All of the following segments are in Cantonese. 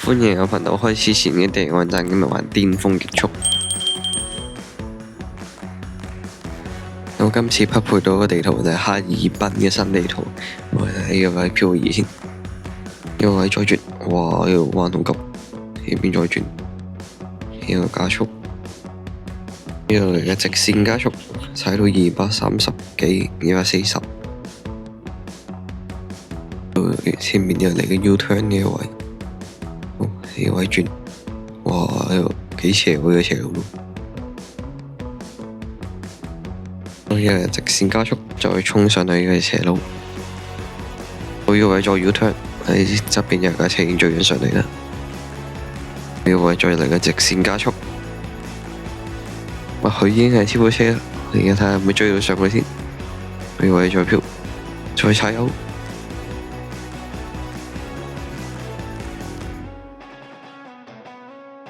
歡迎有頻道開始前嘅訂閱網站，今日玩巔峰極速。我今次匹配到個地圖就係哈爾濱嘅新地圖。我睇呢個位漂移先，呢個位再轉，哇！呢度彎好急，呢邊再轉，呢個加速，呢度嚟嘅直線加速，踩到230幾、240。前面又嚟嘅 U-turn 呢個位。呢個位轉，哇！呢度幾斜喎，呢個斜路。我依家直線加速，再衝上去呢個斜路。我呢個位再 U-turn，喺側邊有架車已經追緊上嚟啦。呢個位再嚟個直線加速，哇！佢已經係超過車啦。我而家睇下可唔可以追到上去先。呢個位再飄，再踩油。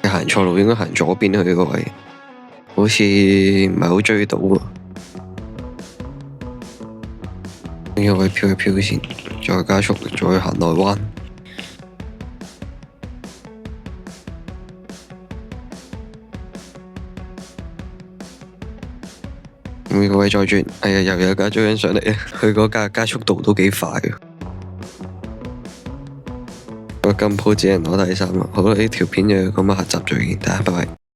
行錯路，應該行左邊去呢個位，好似唔係好追到喎。呢個位飄一飄先，再加速，再行內彎。呢個位再轉，哎呀，又有架追緊上嚟，佢嗰架加速度都幾快嘅。個金鋪只能攞第3啦。好啦，呢條片就咁啊，下集再見，大家拜拜。